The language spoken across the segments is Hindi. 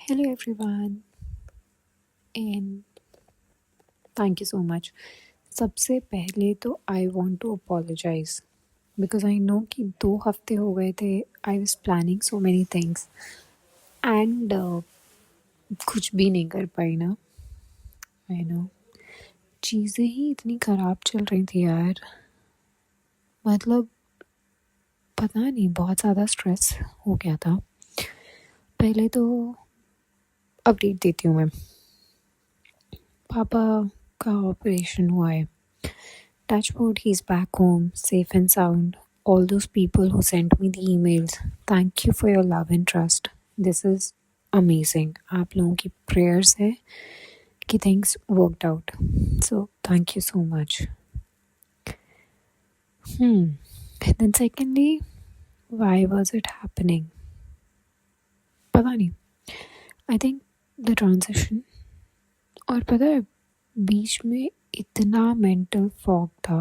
Hello everyone and thank you so much. सबसे पहले तो I want to apologize because I know कि 2 हफ्ते हो गए थे. I was planning so many things and कुछ भी नहीं कर पाई ना. आई नो चीज़ें ही इतनी ख़राब चल रही थी यार. मतलब पता नहीं, बहुत ज़्यादा स्ट्रेस हो गया था. पहले तो अपडेट देती हूँ मैं. पापा का ऑपरेशन हुआ है. Touch wood, he's back home, safe and sound. All those people who sent me the emails, thank you for your love and trust. This is amazing. आप लोगों की prayers है कि things worked out. So thank you so much. Then secondly, why was it happening? पता नहीं. I think the transition. और पता है बीच में इतना mental fog था.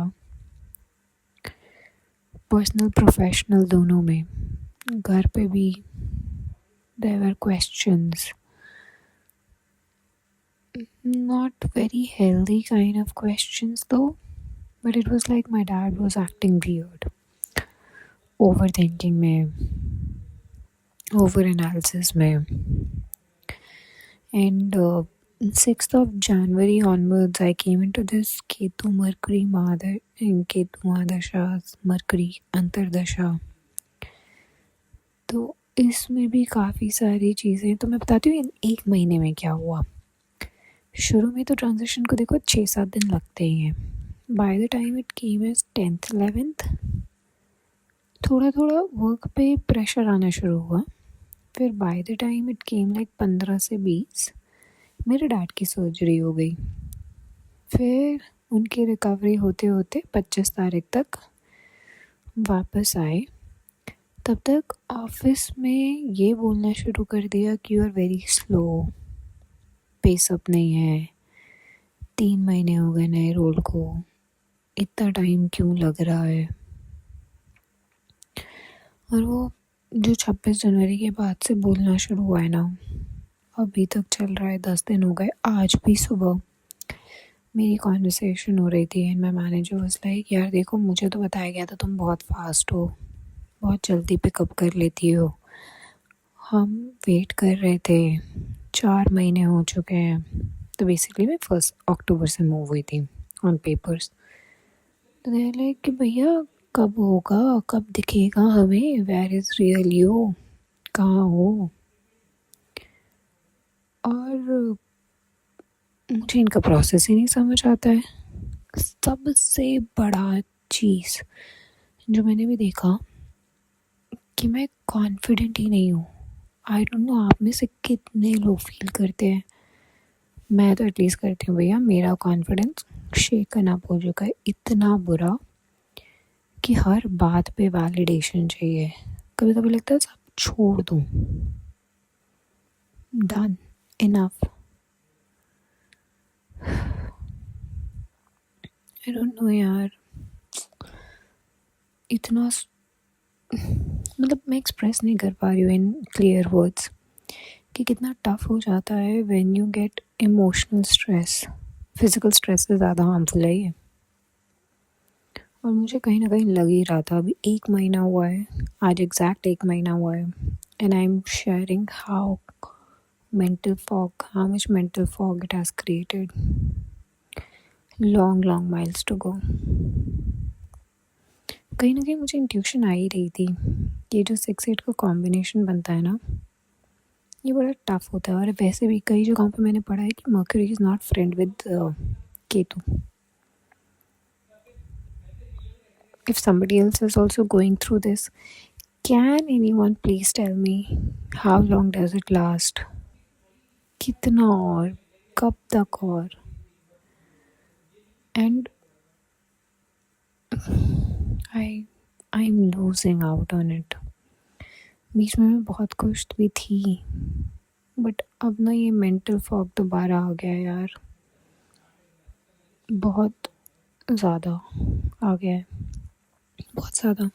पर्सनल प्रोफेशनल दोनों में. घर पे भी there were questions, not very healthy kind of questions though, but it was like my dad was acting weird, overthinking में, over analysis में. And 6th of January onwards I came into this Ketu Mercury Mahadar in Ketu Mahadasha Mercury अंतरदशा. तो इसमें भी काफ़ी सारी चीज़ें तो मैं बताती हूँ. इन 1 महीने में क्या हुआ. शुरू में तो ट्रांजिशन को देखो 6-7 दिन लगते ही हैं. By the time it came as 10th 11th थोड़ा थोड़ा वर्क पे प्रेशर आना शुरू हुआ. फिर bye the time it came like 15 से 20 मेरे डैड की सर्जरी हो गई. फिर उनकी रिकवरी होते होते 25 तारीख तक वापस आए. तब तक ऑफिस में ये बोलना शुरू कर दिया कि you are very slow, pace up नहीं है, 3 महीने हो गए नए रोल को, इतना टाइम क्यों लग रहा है. और वो जो 26 जनवरी के बाद से बोलना शुरू हुआ है ना, अभी तक चल रहा है. 10 दिन हो गए. आज भी सुबह मेरी कॉन्वर्सेशन हो रही थी and my manager was like, यार देखो मुझे तो बताया गया था तुम बहुत फास्ट हो, बहुत जल्दी पिकअप कर लेती हो. हम वेट कर रहे थे, 4 महीने हो चुके हैं. तो बेसिकली मैं 1 अक्टूबर से मूव हुई थी ऑन पेपर्स. तो दे लाइक कि भैया कब होगा, कब दिखेगा हमें, वेयर इज़ रियल यू, कहाँ हो. और मुझे इनका प्रोसेस ही नहीं समझ आता है. सबसे बड़ा चीज़ जो मैंने भी देखा कि मैं कॉन्फिडेंट ही नहीं हूँ. आई डोंट नो आप में से कितने लोग फील करते हैं. मैं तो एटलीस्ट करती हूँ भैया. मेरा कॉन्फिडेंस शेकन अप हो चुका है इतना बुरा कि हर बात पे वैलिडेशन चाहिए. कभी कभी लगता है सब छोड़ दूँ. Done, enough. I don't know यार. इतना मतलब मैं एक्सप्रेस नहीं कर पा रही हूँ इन क्लियर वर्ड्स कि कितना टफ हो जाता है when you get emotional stress. Physical stress से ज़्यादा हार्मफुल है ये. और मुझे कहीं ना कहीं लग ही रहा था. अभी 1 महीना हुआ है, आज एग्जैक्ट 1 महीना हुआ है and I am sharing how much mental fog it has created. Long miles to go. कहीं ना कहीं मुझे इंट्यूशन आ ही रही थी कि ये जो 6-8 का कॉम्बिनेशन बनता है ना, ये बड़ा टफ होता है. और वैसे भी कई जगहों पे मैंने पढ़ा है कि mercury is not friend with Ketu. If somebody else is also going through this, can anyone please tell me how long does it last? कितना और कब तक और. And I'm losing out on it. बीच में मैं बहुत खुश भी थी बट अब ना ये मेंटल फॉग दोबारा आ गया यार. बहुत ज़्यादा आ गया है, बहुत ज़्यादा.